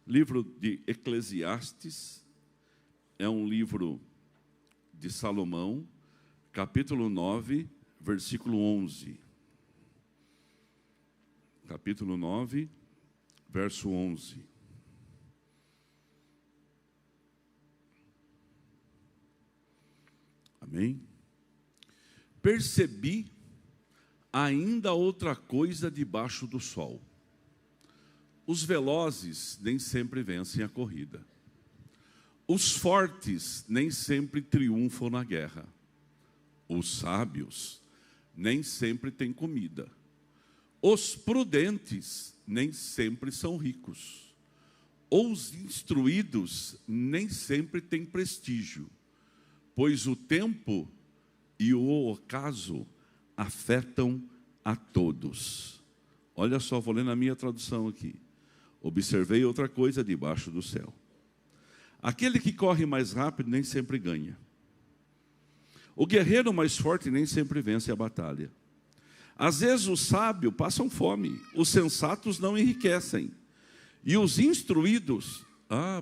Livro de Eclesiastes, é um livro de Salomão, capítulo 9, versículo 11. Capítulo 9, verso 11. Amém? Percebi ainda outra coisa debaixo do sol. Os velozes nem sempre vencem a corrida. Os fortes nem sempre triunfam na guerra. Os sábios nem sempre têm comida. Os prudentes nem sempre são ricos. Os instruídos nem sempre têm prestígio, pois o tempo e o ocaso afetam a todos. Olha só, vou ler na minha tradução aqui. Observei outra coisa debaixo do céu. Aquele que corre mais rápido nem sempre ganha. O guerreiro mais forte nem sempre vence a batalha. Às vezes os sábios passam fome, os sensatos não enriquecem. E os instruídos,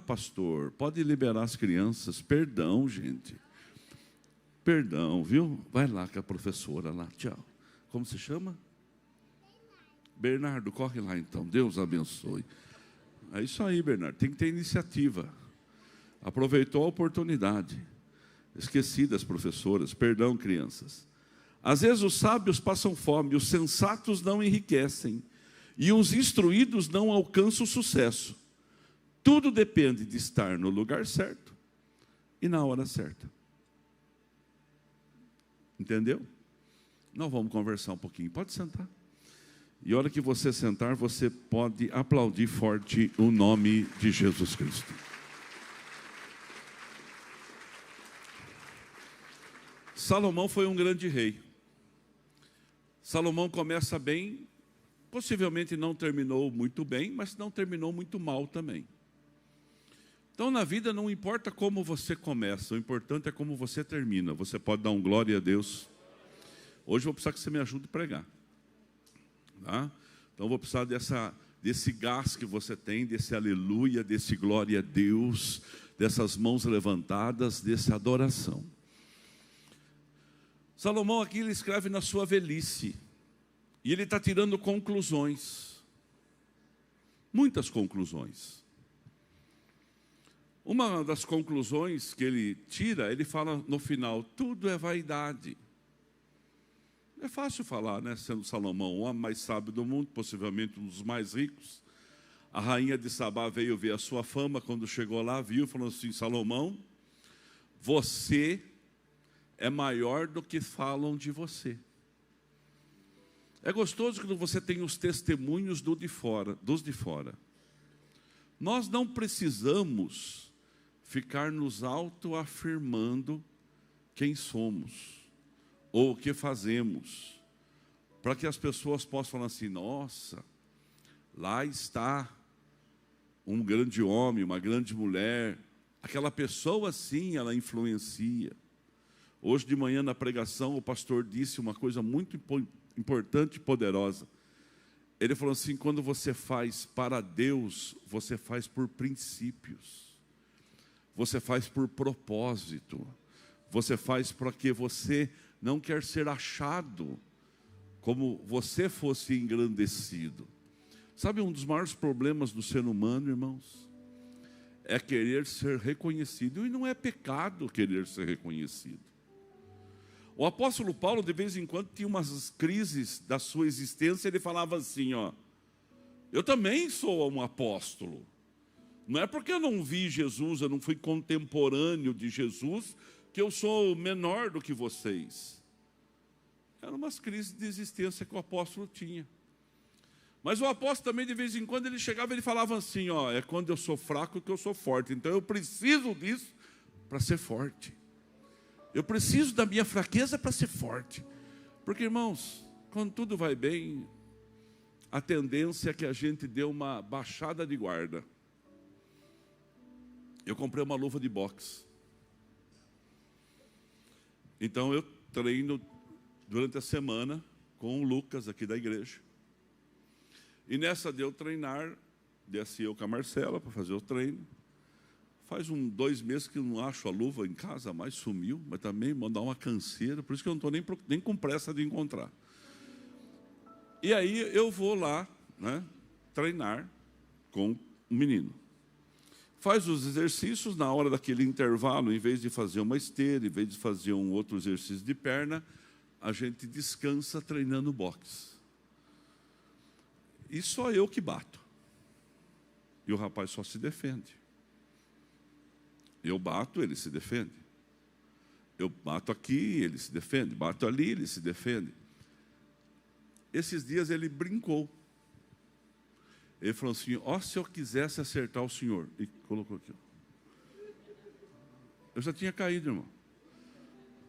pastor, pode liberar as crianças, perdão, gente. Perdão, viu? Vai lá com a professora lá, tchau. Como se chama? Bernardo, corre lá então, Deus abençoe. É isso aí, Bernardo, tem que ter iniciativa. Aproveitou a oportunidade. Esqueci das professoras, perdão, crianças. Às vezes os sábios passam fome, os sensatos não enriquecem, e os instruídos não alcançam o sucesso. Tudo depende de estar no lugar certo e na hora certa. Entendeu? Nós vamos conversar um pouquinho. Pode sentar. E a hora que você sentar, você pode aplaudir forte o nome de Jesus Cristo. Salomão foi um grande rei. Salomão começa bem, possivelmente não terminou muito bem, mas não terminou muito mal também. Então, na vida, não importa como você começa, o importante é como você termina. Você pode dar um glória a Deus. Hoje eu vou precisar que você me ajude a pregar. Tá? Então, eu vou precisar desse gás que você tem, desse aleluia, desse glória a Deus, dessas mãos levantadas, dessa adoração. Salomão aqui, ele escreve na sua velhice. E ele está tirando conclusões. Muitas conclusões. Uma das conclusões que ele tira, ele fala no final, tudo é vaidade. É fácil falar, né? Sendo Salomão, o homem mais sábio do mundo, possivelmente um dos mais ricos. A rainha de Sabá veio ver a sua fama, quando chegou lá, viu, falou assim, Salomão, você é maior do que falam de você. É gostoso quando você tem os testemunhos dos de fora. Nós não precisamos ficar nos autoafirmando quem somos ou o que fazemos, para que as pessoas possam falar assim, nossa, lá está um grande homem, uma grande mulher, aquela pessoa sim, ela influencia. Hoje de manhã na pregação o pastor disse uma coisa muito importante e poderosa. Ele falou assim, quando você faz para Deus, você faz por princípios. Você faz por propósito. Você faz porque você não quer ser achado como você fosse engrandecido. Sabe um dos maiores problemas do ser humano, irmãos? É querer ser reconhecido. E não é pecado querer ser reconhecido. O apóstolo Paulo, de vez em quando, tinha umas crises da sua existência. Ele falava assim, eu também sou um apóstolo. Não é porque eu não vi Jesus, eu não fui contemporâneo de Jesus, que eu sou menor do que vocês. Eram umas crises de existência que o apóstolo tinha. Mas o apóstolo também, de vez em quando, ele chegava e ele falava assim, é quando eu sou fraco que eu sou forte. Então eu preciso disso para ser forte. Eu preciso da minha fraqueza para ser forte. Porque, irmãos, quando tudo vai bem, a tendência é que a gente dê uma baixada de guarda. Eu comprei uma luva de boxe. Então eu treino durante a semana com o Lucas aqui da igreja. E nessa de eu treinar, Desce eu com a Marcela para fazer o treino. Faz 2 meses que eu não acho a luva em casa, mais sumiu, mas também mandar uma canseira, por isso que eu não estou nem com pressa de encontrar. E aí eu vou lá, né, treinar com o menino. Faz os exercícios, na hora daquele intervalo, em vez de fazer uma esteira, em vez de fazer um outro exercício de perna, a gente descansa treinando boxe. E só eu que bato. E o rapaz só se defende. Eu bato, ele se defende. Eu bato aqui, ele se defende. Bato ali, ele se defende. Esses dias ele brincou. Ele falou assim, se eu quisesse acertar o senhor. E colocou aqui. Eu já tinha caído, irmão.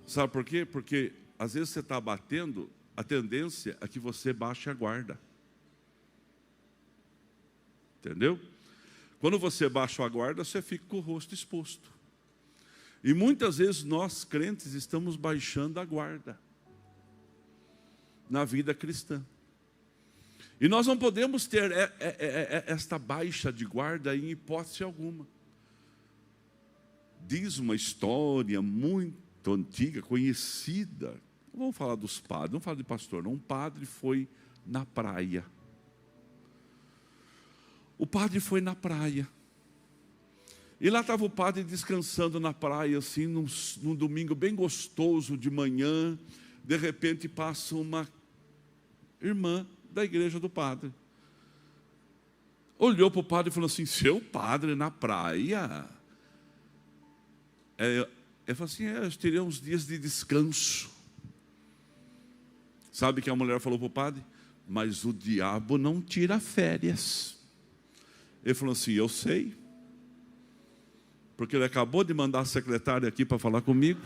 Sabe por quê? Porque às vezes você está batendo, a tendência é que você baixe a guarda. Entendeu? Quando você baixa a guarda, você fica com o rosto exposto. E muitas vezes nós, crentes, estamos baixando a guarda na vida cristã. E nós não podemos ter esta baixa de guarda em hipótese alguma. Diz uma história muito antiga, conhecida. Não vamos falar dos padres, não falar de pastor, não. Um padre foi na praia. O padre foi na praia. E lá estava o padre descansando na praia, assim, num domingo bem gostoso de manhã. De repente passa uma irmã da igreja do padre. Olhou para o padre e falou assim, seu padre na praia? Ele falou assim, eu teria uns dias de descanso. Sabe o que a mulher falou para o padre? Mas o diabo não tira férias. Ele falou assim, eu sei. Porque ele acabou de mandar a secretária aqui para falar comigo.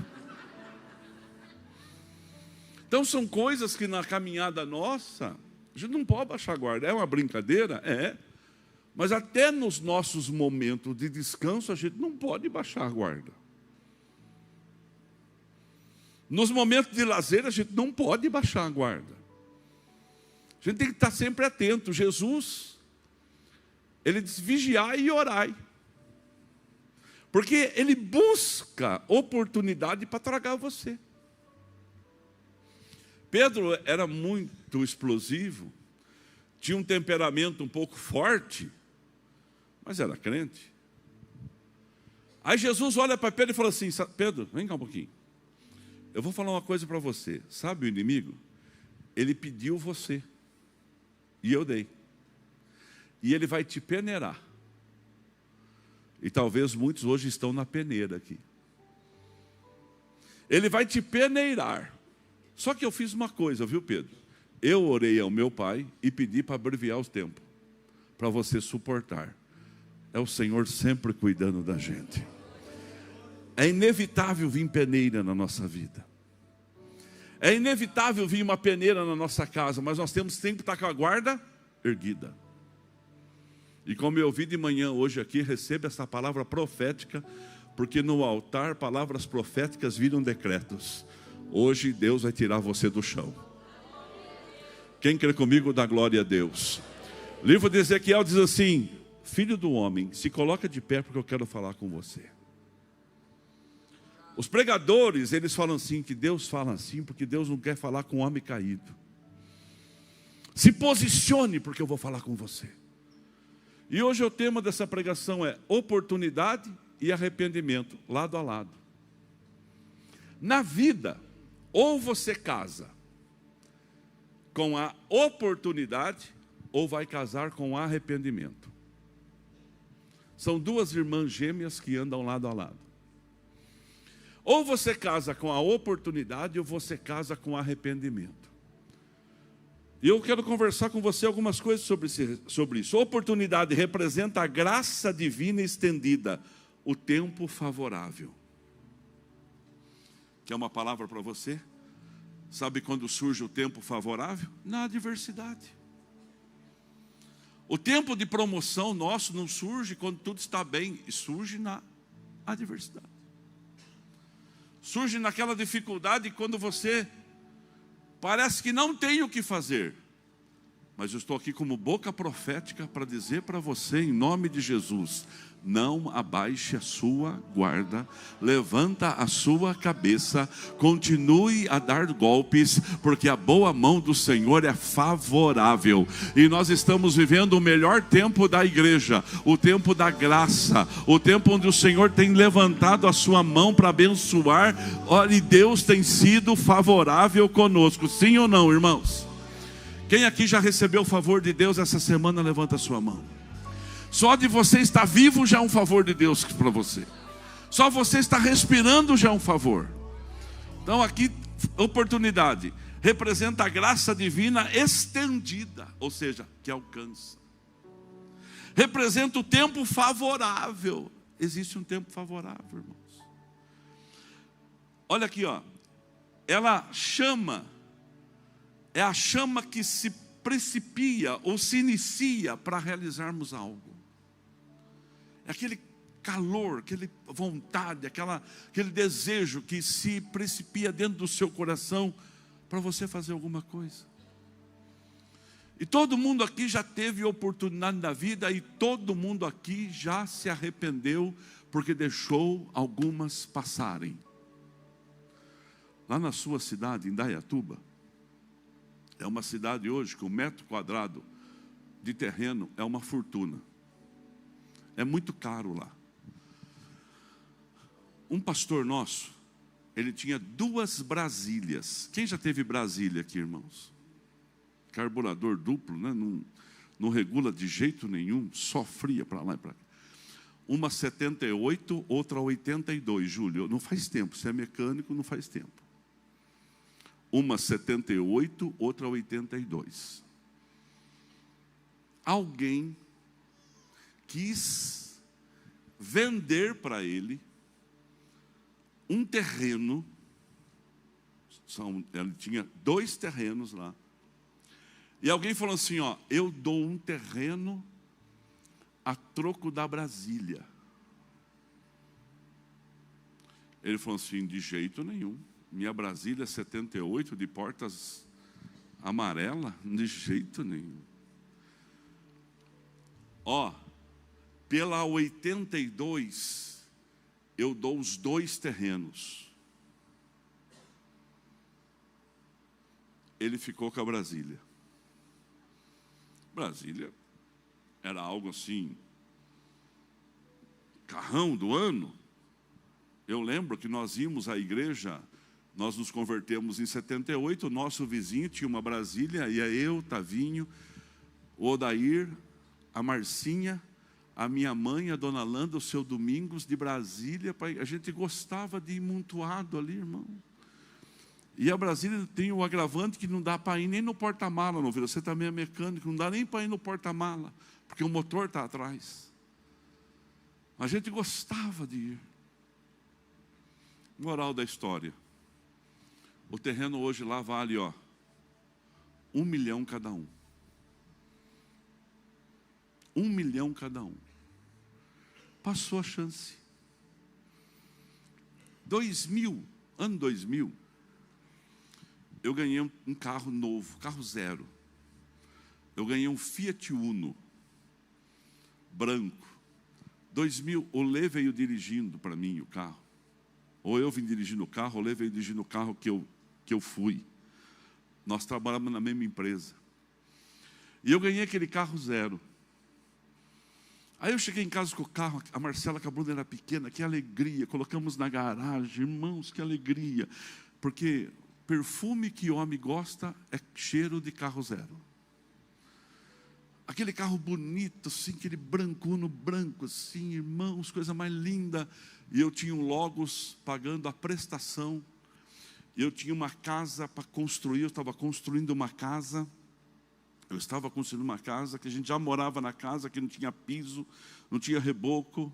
Então são coisas que na caminhada nossa, a gente não pode baixar a guarda. É uma brincadeira? É. Mas até nos nossos momentos de descanso, a gente não pode baixar a guarda. Nos momentos de lazer, a gente não pode baixar a guarda. A gente tem que estar sempre atento. Jesus, ele diz, vigiai e orai. Porque ele busca oportunidade para tragar você. Pedro era muito explosivo, tinha um temperamento um pouco forte, mas era crente. Aí Jesus olha para Pedro e fala assim, Pedro, vem cá um pouquinho. Eu vou falar uma coisa para você. Sabe o inimigo? Ele pediu você. E eu dei. E ele vai te peneirar. E talvez muitos hoje estão na peneira aqui. Ele vai te peneirar. Só que eu fiz uma coisa, viu, Pedro? Eu orei ao meu pai e pedi para abreviar os tempos. Para você suportar. É o Senhor sempre cuidando da gente. É inevitável vir peneira na nossa vida. É inevitável vir uma peneira na nossa casa, mas nós temos sempre que estar com a guarda erguida. E como eu ouvi de manhã hoje aqui, receba essa palavra profética, porque no altar palavras proféticas viram decretos. Hoje Deus vai tirar você do chão. Quem crê comigo dá glória a Deus. O livro de Ezequiel diz assim, filho do homem, se coloca de pé porque eu quero falar com você. Os pregadores, eles falam assim, que Deus fala assim, porque Deus não quer falar com um homem caído. Se posicione, porque eu vou falar com você. E hoje o tema dessa pregação é oportunidade e arrependimento, lado a lado. Na vida, ou você casa com a oportunidade, ou vai casar com o arrependimento. São duas irmãs gêmeas que andam lado a lado. Ou você casa com a oportunidade, ou você casa com o arrependimento. E eu quero conversar com você algumas coisas sobre isso. A oportunidade representa a graça divina estendida, o tempo favorável. Quer uma palavra para você? Sabe quando surge o tempo favorável? Na adversidade. O tempo de promoção nosso não surge quando tudo está bem, surge na adversidade. Surge naquela dificuldade quando você parece que não tem o que fazer. Mas eu estou aqui como boca profética para dizer para você, em nome de Jesus: não abaixe a sua guarda, levanta a sua cabeça, continue a dar golpes, porque a boa mão do Senhor é favorável. E nós estamos vivendo o melhor tempo da igreja, o tempo da graça, o tempo onde o Senhor tem levantado a sua mão para abençoar. Olha, e Deus tem sido favorável conosco, sim ou não, irmãos? Quem aqui já recebeu o favor de Deus essa semana, levanta a sua mão. Só de você estar vivo já é um favor de Deus para você. Só você estar respirando já é um favor. Então aqui, oportunidade representa a graça divina estendida, ou seja, que alcança. Representa o tempo favorável. Existe um tempo favorável, irmãos. Olha aqui, ó. Ela chama. É a chama que se precipia ou se inicia para realizarmos algo. É aquele calor, aquela vontade, aquele desejo que se precipia dentro do seu coração para você fazer alguma coisa. E todo mundo aqui já teve oportunidade na vida e todo mundo aqui já se arrependeu porque deixou algumas passarem. Lá na sua cidade, em Indaiatuba, é uma cidade hoje que o metro quadrado de terreno é uma fortuna. É muito caro lá. Um pastor nosso, ele tinha 2 Brasílias. Quem já teve Brasília aqui, irmãos? Carburador duplo, né? Não regula de jeito nenhum, só fria para lá e para cá. Uma 78, outra 82, Júlio. Não faz tempo, se é mecânico, não faz tempo. Uma 78, outra 82. Alguém quis vender para ele um terreno. Ele tinha 2 terrenos lá. E alguém falou assim, ó, eu dou um terreno a troco da Brasília. Ele falou assim, de jeito nenhum. Minha Brasília é 78, de portas amarela, de jeito nenhum. Ó, pela 82, eu dou os 2 terrenos. Ele ficou com a Brasília. Brasília era algo assim, carrão do ano. Eu lembro que nós íamos à igreja, nós nos convertemos em 78, o nosso vizinho tinha uma Brasília, ia eu, Tavinho, o Odair, a Marcinha, a minha mãe, a dona Landa, o seu Domingos, de Brasília. A gente gostava de ir amontoado ali, irmão. E a Brasília tem o agravante que não dá para ir nem no porta-mala, não, você também é mecânico, não dá nem para ir no porta-mala, porque o motor está atrás. A gente gostava de ir. Moral da história. O terreno hoje lá vale, ó, 1 milhão cada um. 1 milhão cada um. Passou a chance. 2000, ano 2000, eu ganhei um carro novo, carro zero. Eu ganhei um Fiat Uno, branco. 2000, o Lê veio dirigindo para mim o carro. Ou eu vim dirigindo o carro, ou o Lê veio dirigindo o carro que eu fui. Nós trabalhamos na mesma empresa. E eu ganhei aquele carro zero. Aí eu cheguei em casa com o carro, a Marcela, que a Bruna era pequena, que alegria, colocamos na garagem, irmãos, que alegria. Porque perfume que homem gosta é cheiro de carro zero. Aquele carro bonito, assim, aquele brancuno branco, assim, irmãos, coisa mais linda. E eu tinha um Logos pagando a prestação. Eu tinha uma casa para construir, eu estava construindo uma casa. Eu estava construindo uma casa, que a gente já morava na casa, que não tinha piso, não tinha reboco.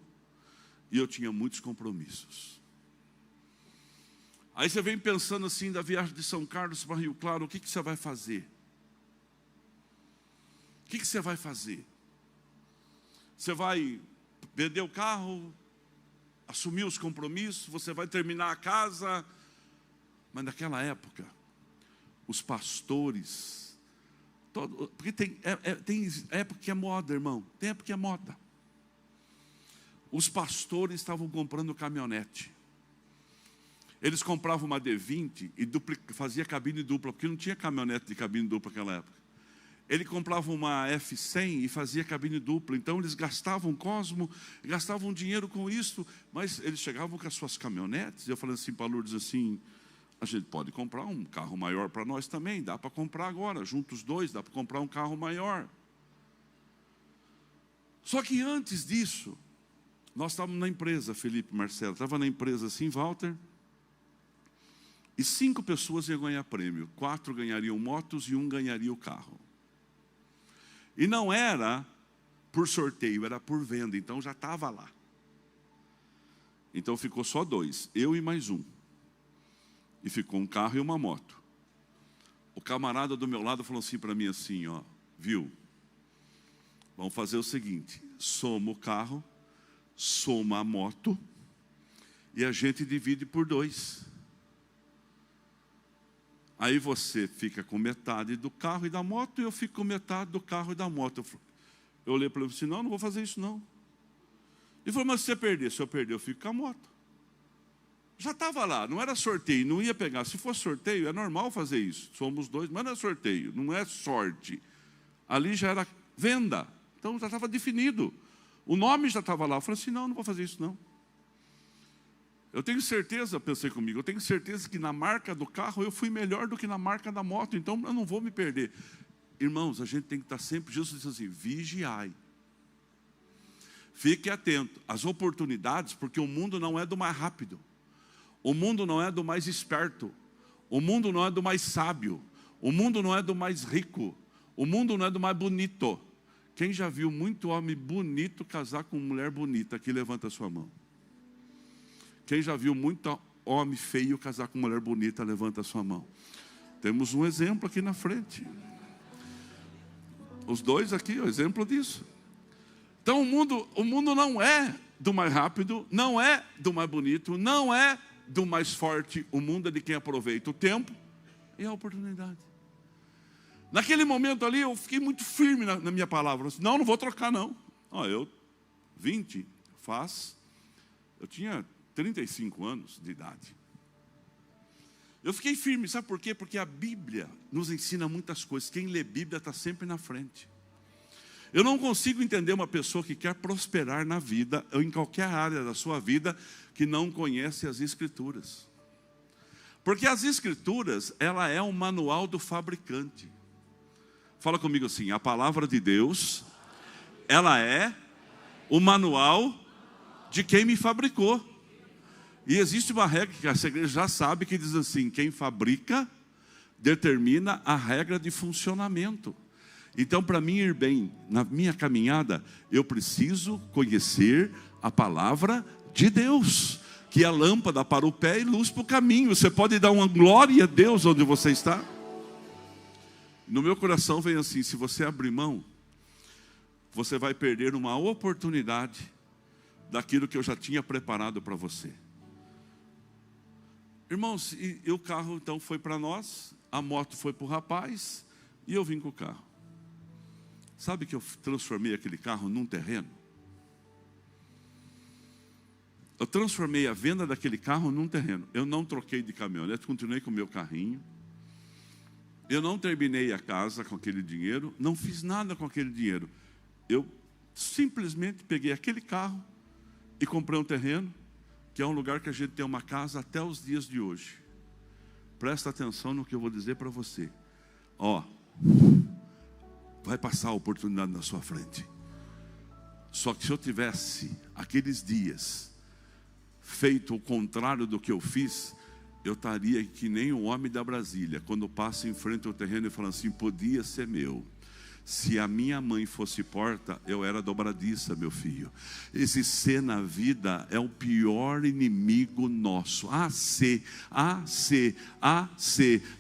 E eu tinha muitos compromissos. Aí você vem pensando assim, da viagem de São Carlos para Rio Claro, o que você vai fazer? O que você vai fazer? Você vai vender o carro, assumir os compromissos, você vai terminar a casa. Mas naquela época, os pastores, Porque tem época que é moda, irmão. Tem época que é moda. Os pastores estavam comprando caminhonete. Eles compravam uma D20 e fazia cabine dupla, porque não tinha caminhonete de cabine dupla naquela época. Ele comprava uma F100 e fazia cabine dupla. Então eles gastavam Cosmo, gastavam dinheiro com isso, mas eles chegavam com as suas caminhonetes. Eu falei assim para a Lourdes assim: a gente pode comprar um carro maior para nós também, dá para comprar agora, juntos os dois, dá para comprar um carro maior. Só que antes disso, nós estávamos na empresa, Felipe e Marcelo, estava na empresa assim, Walter, e 5 pessoas iam ganhar prêmio, 4 ganhariam motos e 1 ganharia o carro. E não era por sorteio, era por venda, então já estava lá. Então ficou só 2, eu e mais 1. E ficou um carro e uma moto. O camarada do meu lado falou assim para mim assim, ó, viu? Vamos fazer o seguinte, soma o carro, soma a moto e a gente divide por 2. Aí você fica com metade do carro e da moto e eu fico com metade do carro e da moto. Eu olhei para ele e disse, não vou fazer isso não. Ele falou, mas se você perder? Se eu perder, eu fico com a moto. Já estava lá, não era sorteio, não ia pegar. Se fosse sorteio, é normal fazer isso. Somos 2, mas não é sorteio, não é sorte. Ali já era venda, então já estava definido. O nome já estava lá. Eu falei assim, não vou fazer isso não. Eu tenho certeza, pensei comigo, eu tenho certeza que na marca do carro eu fui melhor do que na marca da moto, então eu não vou me perder. Irmãos, a gente tem que estar sempre, Jesus disse assim, vigiai. Fique atento às oportunidades, porque o mundo não é do mais rápido. O mundo não é do mais esperto. O mundo não é do mais sábio. O mundo não é do mais rico. O mundo não é do mais bonito. Quem já viu muito homem bonito casar com mulher bonita? Aqui levanta a sua mão. Quem já viu muito homem feio casar com mulher bonita? Levanta a sua mão. Temos um exemplo aqui na frente. Os 2 aqui, o exemplo disso. Então o mundo não é do mais rápido, não é do mais bonito, não é do mais forte. O mundo é de quem aproveita o tempo e a oportunidade. Naquele momento ali eu fiquei muito firme na minha palavra. Não vou trocar não. Eu tinha 35 anos de idade. Eu fiquei firme, sabe por quê? Porque a Bíblia nos ensina muitas coisas. Quem lê Bíblia está sempre na frente. Eu não consigo entender uma pessoa que quer prosperar na vida, ou em qualquer área da sua vida, que não conhece as Escrituras. Porque as Escrituras, ela é um manual do fabricante. Fala comigo assim, a palavra de Deus, ela é o manual de quem me fabricou. E existe uma regra que essa igreja já sabe, que diz assim, quem fabrica determina a regra de funcionamento. Então, para mim ir bem na minha caminhada, eu preciso conhecer a palavra de Deus, que é lâmpada para o pé e luz para o caminho. Você pode dar uma glória a Deus onde você está? No meu coração vem assim, se você abrir mão, você vai perder uma oportunidade daquilo que eu já tinha preparado para você. Irmãos, e o carro então foi para nós, a moto foi para o rapaz, e eu vim com o carro. Sabe que eu transformei aquele carro num terreno? Eu transformei a venda daquele carro num terreno. Eu não troquei de caminhonete, continuei com o meu carrinho. Eu não terminei a casa com aquele dinheiro, não fiz nada com aquele dinheiro. Eu simplesmente peguei aquele carro e comprei um terreno, que é um lugar que a gente tem uma casa até os dias de hoje. Presta atenção no que eu vou dizer para você. Vai passar a oportunidade na sua frente. Só que se eu tivesse, aqueles dias, feito o contrário do que eu fiz, eu estaria que nem o homem da Brasília, quando passa em frente ao terreno e fala assim, podia ser meu. Se a minha mãe fosse porta, eu era dobradiça, meu filho. Esse ser na vida é o pior inimigo nosso. A, C,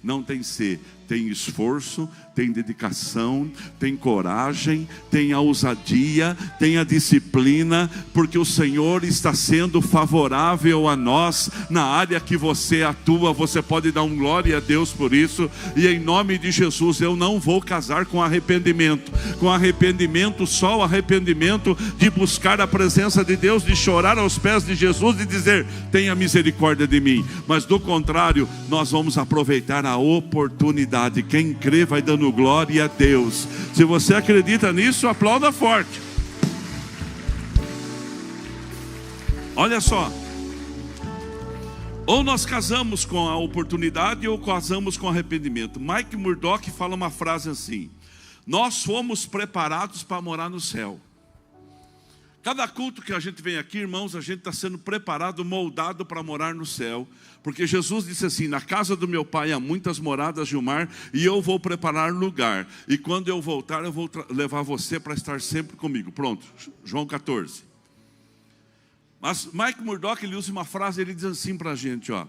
não tem C. tem esforço, tem dedicação, tem coragem, tem a ousadia, tem a disciplina, porque o Senhor está sendo favorável a nós na área que você atua. Você pode dar um glória a Deus por isso. E em nome de Jesus, eu não vou casar com arrependimento. Com arrependimento, só o arrependimento de buscar a presença de Deus, de chorar aos pés de Jesus e dizer: tenha misericórdia de mim. Mas do contrário, nós vamos aproveitar a oportunidade. Quem crê vai dando glória a Deus. Se você acredita nisso, aplauda forte. Olha só, ou nós casamos com a oportunidade ou casamos com arrependimento. Mike Murdock fala uma frase assim: nós fomos preparados para morar no céu. Cada culto que a gente vem aqui, irmãos, a gente está sendo preparado, moldado para morar no céu. Porque Jesus disse assim: na casa do meu pai há muitas moradas, Gilmar, e eu vou preparar lugar. E quando eu voltar, eu vou levar você para estar sempre comigo. Pronto, João 14. Mas Mike Murdock, ele usa uma frase, ele diz assim para a gente, ó: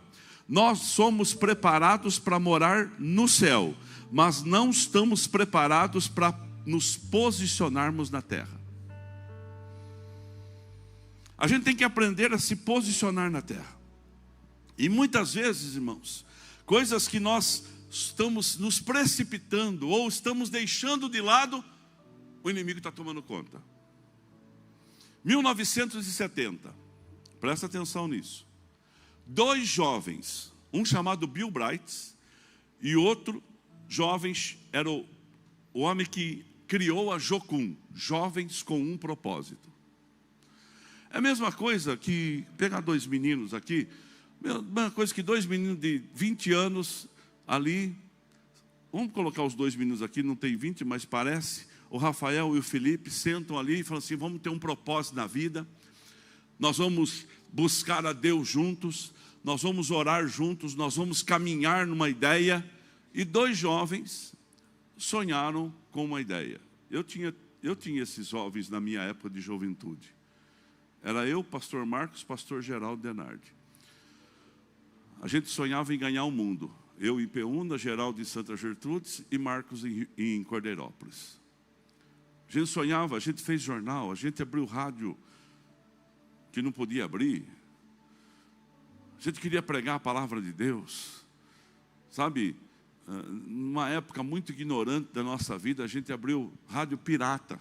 nós somos preparados para morar no céu, mas não estamos preparados para nos posicionarmos na terra. A gente tem que aprender a se posicionar na terra. E muitas vezes, irmãos, coisas que nós estamos nos precipitando ou estamos deixando de lado, o inimigo está tomando conta. 1970, presta atenção nisso. 2 jovens, um chamado Bill Bright e outro jovem era o homem que criou a Jocum, Jovens com um Propósito. É a mesma coisa que pegar 2 meninos aqui, mesma coisa que 2 meninos de 20 anos ali. Vamos colocar os 2 meninos aqui, não tem 20, mas parece. O Rafael e o Felipe sentam ali e falam assim: vamos ter um propósito na vida. Nós vamos buscar a Deus juntos, nós vamos orar juntos, nós vamos caminhar numa ideia. E 2 jovens sonharam com uma ideia. Eu tinha esses jovens na minha época de juventude. Era eu, pastor Marcos, pastor Geraldo Denardi. A gente sonhava em ganhar o mundo. Eu em Peúna, Geraldo em Santa Gertrudes e Marcos em Cordeirópolis. A gente sonhava, a gente fez jornal, a gente abriu rádio que não podia abrir. A gente queria pregar a palavra de Deus. Sabe, numa época muito ignorante da nossa vida, a gente abriu rádio pirata.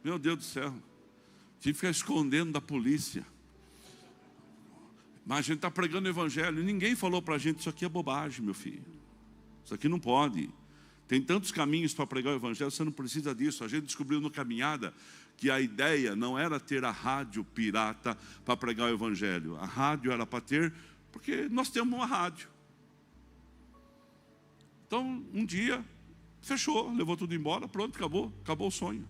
Meu Deus do céu, tive que ficar escondendo da polícia. Mas a gente está pregando o evangelho e ninguém falou para a gente: isso aqui é bobagem, meu filho. Isso aqui não pode. Tem tantos caminhos para pregar o evangelho, você não precisa disso. A gente descobriu no caminhada que a ideia não era ter a rádio pirata para pregar o evangelho. A rádio era para ter, porque nós temos uma rádio. Então, um dia, fechou, levou tudo embora, pronto, acabou o sonho.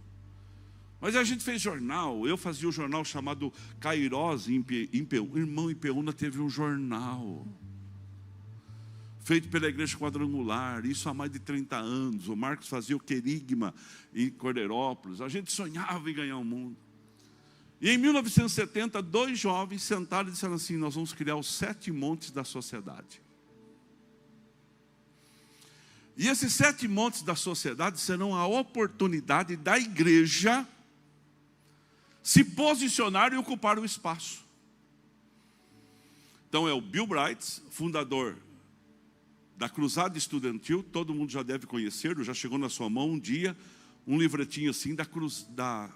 Mas a gente fez jornal. Eu fazia um jornal chamado Cairós em Peúna. Irmão, em Peúna teve um jornal feito pela Igreja Quadrangular, isso há mais de 30 anos. O Marcos fazia o Querigma em Cordeirópolis. A gente sonhava em ganhar o mundo. E em 1970, 2 jovens sentaram e disseram assim: nós vamos criar os 7 montes da sociedade. E esses 7 montes da sociedade serão a oportunidade da igreja se posicionar e ocupar o espaço. Então é o Bill Bright, fundador da Cruzada Estudantil. Todo mundo já deve conhecer, já chegou na sua mão um dia um livretinho assim da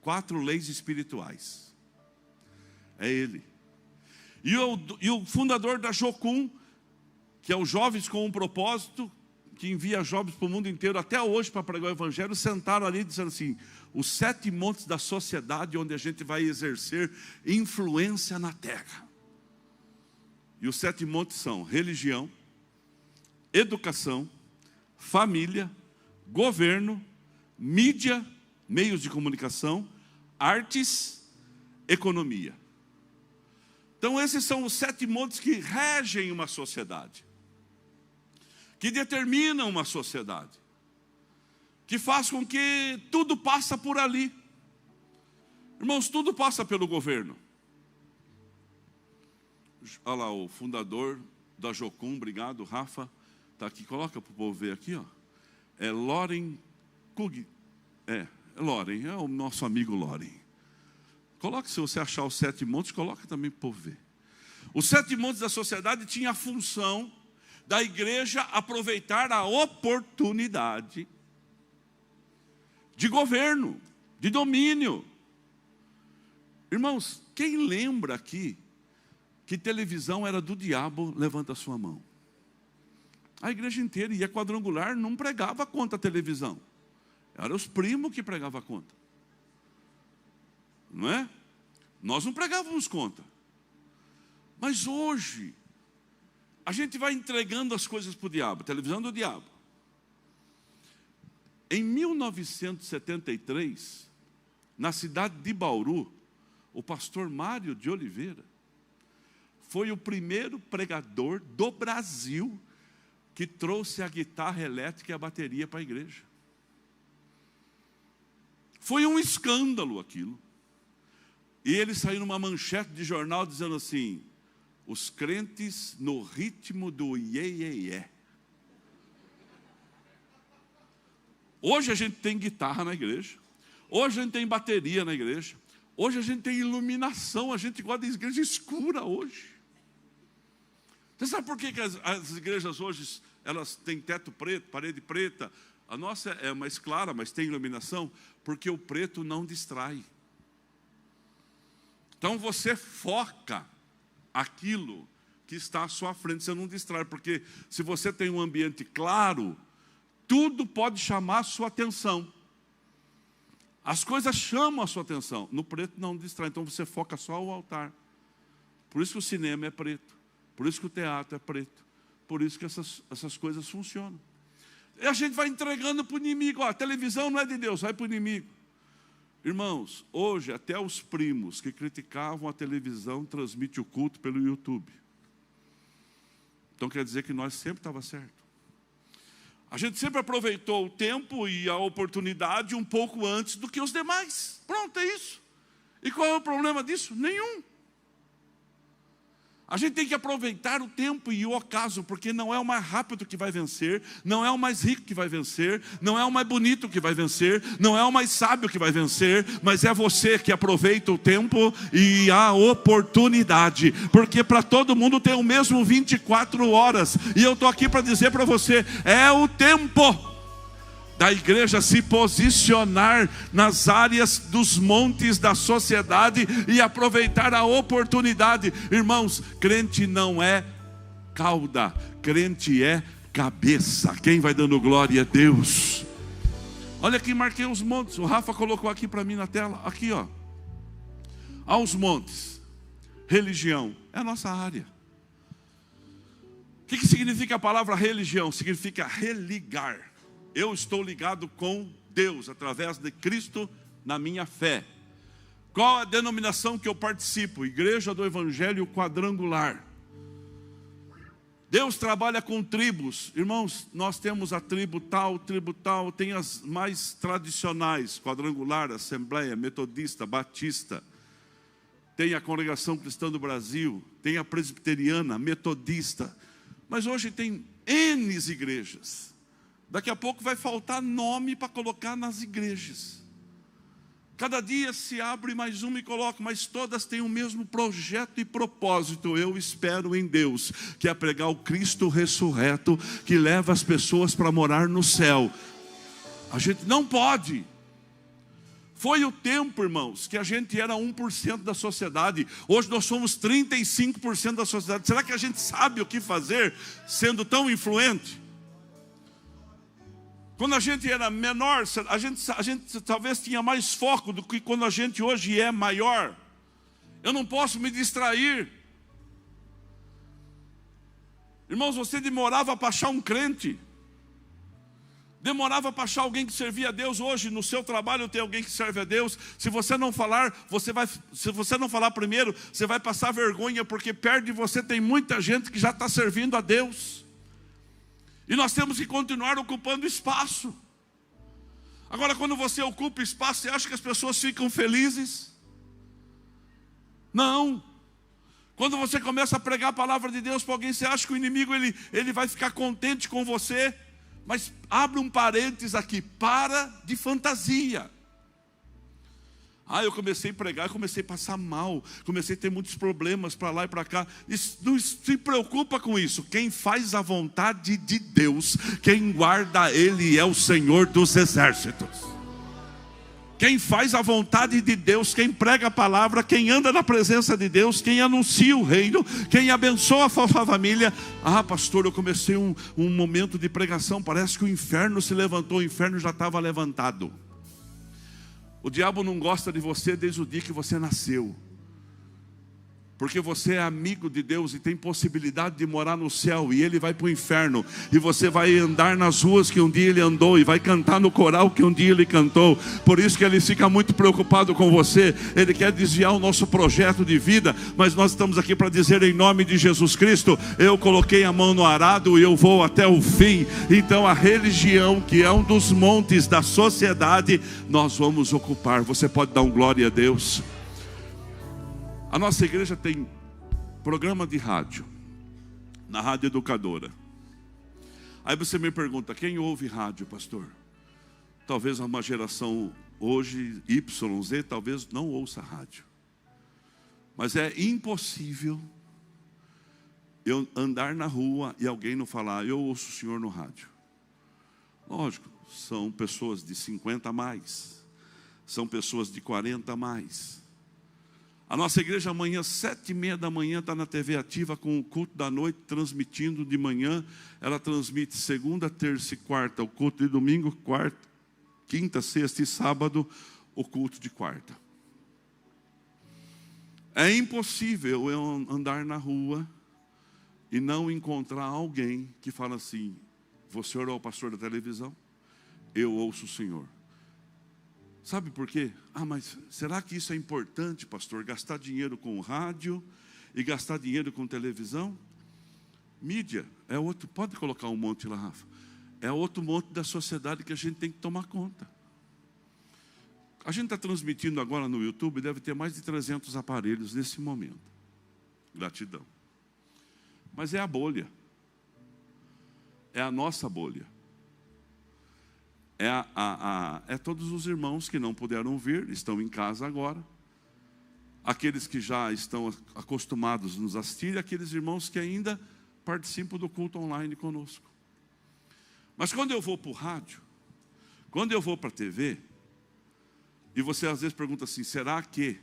4 leis espirituais. É ele. E o fundador da Jocum, que é os Jovens com um Propósito, que envia jovens para o mundo inteiro até hoje para pregar o evangelho, sentaram ali dizendo assim: os 7 montes da sociedade onde a gente vai exercer influência na terra. E os 7 montes são religião, educação, família, governo, mídia, meios de comunicação, artes, economia. Então esses são os 7 montes que regem uma sociedade, que determinam uma sociedade, que faz com que tudo passa por ali. Irmãos, tudo passa pelo governo. Olha lá, o fundador da Jocum, obrigado, Rafa. Está aqui, coloca para o povo ver aqui, ó. É Loren Kug. Loren, é o nosso amigo Loren. Coloque, se você achar os 7 montes, coloca também para o povo ver. Os 7 montes da sociedade tinham a função da igreja aproveitar a oportunidade de governo, de domínio. Irmãos, quem lembra aqui que televisão era do diabo, levanta a sua mão. A igreja inteira ia quadrangular, não pregava contra a televisão. Eram os primos que pregavam contra. Não é? Nós não pregávamos contra. Mas hoje, a gente vai entregando as coisas para o diabo. Televisão do diabo. Em 1973, na cidade de Bauru, o pastor Mário de Oliveira foi o primeiro pregador do Brasil que trouxe a guitarra elétrica e a bateria para a igreja. Foi um escândalo aquilo. E ele saiu numa manchete de jornal dizendo assim: os crentes no ritmo do iê. Hoje a gente tem guitarra na igreja. Hoje a gente tem bateria na igreja. Hoje a gente tem iluminação. A gente gosta de igreja escura hoje. Você sabe por que as igrejas hoje elas têm teto preto, parede preta? A nossa é mais clara, mas tem iluminação. Porque o preto não distrai. Então você foca aquilo que está à sua frente, você não distrai. Porque se você tem um ambiente claro, tudo pode chamar a sua atenção. As coisas chamam a sua atenção. No preto não distrai, então você foca só o altar. Por isso que o cinema é preto. Por isso que o teatro é preto. Por isso que essas coisas funcionam. E a gente vai entregando para o inimigo. Ó, a televisão não é de Deus, vai para o inimigo. Irmãos, hoje até os primos que criticavam a televisão transmitem o culto pelo YouTube. Então quer dizer que nós sempre estava certo. A gente sempre aproveitou o tempo e a oportunidade um pouco antes do que os demais. Pronto, é isso. E qual é o problema disso? Nenhum. A gente tem que aproveitar o tempo e o ocaso, porque não é o mais rápido que vai vencer, não é o mais rico que vai vencer, não é o mais bonito que vai vencer, não é o mais sábio que vai vencer, mas é você que aproveita o tempo e a oportunidade, porque para todo mundo tem o mesmo 24 horas, e eu estou aqui para dizer para você, é o tempo da igreja se posicionar nas áreas dos montes da sociedade e aproveitar a oportunidade. Irmãos, crente não é cauda, crente é cabeça. Quem vai dando glória a Deus? Olha aqui, marquei os montes. O Rafa colocou aqui para mim na tela. Aqui, ó. Aos montes. Religião é a nossa área. O que significa a palavra religião? Significa religar. Eu estou ligado com Deus, através de Cristo, na minha fé. Qual a denominação que eu participo? Igreja do Evangelho Quadrangular. Deus trabalha com tribos. Irmãos, nós temos a tribo tal, tem as mais tradicionais, Quadrangular, Assembleia, Metodista, Batista. Tem a Congregação Cristã do Brasil, tem a Presbiteriana, Metodista. Mas hoje tem N igrejas. Daqui a pouco vai faltar nome para colocar nas igrejas. Cada dia se abre mais uma e coloca, mas todas têm o mesmo projeto e propósito. Eu espero em Deus, que é pregar o Cristo ressurreto, que leva as pessoas para morar no céu. A gente não pode. Foi o tempo, irmãos, que a gente era 1% da sociedade. Hoje nós somos 35% da sociedade. Será que a gente sabe o que fazer, sendo tão influente? Quando a gente era menor, a gente talvez tinha mais foco do que quando a gente hoje é maior. Eu não posso me distrair. Irmãos, você demorava para achar um crente. Demorava para achar alguém que servia a Deus. Hoje no seu trabalho tem alguém que serve a Deus. Se você não falar, se você não falar primeiro, você vai passar vergonha, porque perto de você tem muita gente que já está servindo a Deus. E nós temos que continuar ocupando espaço. Agora, quando você ocupa espaço, você acha que as pessoas ficam felizes? Não. Quando você começa a pregar a palavra de Deus para alguém, você acha que o inimigo ele vai ficar contente com você. Mas abre um parênteses aqui, para de fantasia. Eu comecei a pregar, comecei a passar mal, comecei a ter muitos problemas para lá e para cá. Não se preocupa com isso. Quem faz a vontade de Deus, quem guarda Ele é o Senhor dos Exércitos. Quem faz a vontade de Deus, quem prega a palavra, quem anda na presença de Deus, quem anuncia o reino, quem abençoa a sua família. Pastor, eu comecei um momento de pregação, parece que o inferno se levantou, o inferno já estava levantado. O diabo não gosta de você desde o dia que você nasceu. Porque você é amigo de Deus e tem possibilidade de morar no céu. E ele vai para o inferno. E você vai andar nas ruas que um dia ele andou. E vai cantar no coral que um dia ele cantou. Por isso que ele fica muito preocupado com você. Ele quer desviar o nosso projeto de vida. Mas nós estamos aqui para dizer em nome de Jesus Cristo: eu coloquei a mão no arado e eu vou até o fim. Então a religião, que é um dos montes da sociedade, nós vamos ocupar. Você pode dar um glória a Deus? A nossa igreja tem programa de rádio, na Rádio Educadora. Aí você me pergunta, quem ouve rádio, pastor? Talvez uma geração hoje, Y, Z, talvez não ouça rádio. Mas é impossível eu andar na rua e alguém não falar, eu ouço o senhor no rádio. Lógico, são pessoas de 50 a mais, são pessoas de 40 a mais. A nossa igreja amanhã, 7h30 da manhã, está na TV Ativa com o culto da noite, transmitindo de manhã. Ela transmite segunda, terça e quarta o culto de domingo, quinta, sexta e sábado o culto de quarta. É impossível eu andar na rua e não encontrar alguém que fala assim, o senhor é o pastor da televisão? Eu ouço o senhor. Sabe por quê? Mas será que isso é importante, pastor? Gastar dinheiro com rádio e gastar dinheiro com televisão? Mídia é outro, pode colocar um monte lá, Rafa. É outro monte da sociedade que a gente tem que tomar conta. A gente está transmitindo agora no YouTube, deve ter mais de 300 aparelhos nesse momento. Gratidão. Mas é a bolha. É a nossa bolha. É todos os irmãos que não puderam vir, estão em casa agora. Aqueles que já estão acostumados a nos assistir, e aqueles irmãos que ainda participam do culto online conosco. Mas quando eu vou para o rádio, quando eu vou para a TV, e você às vezes pergunta assim, será que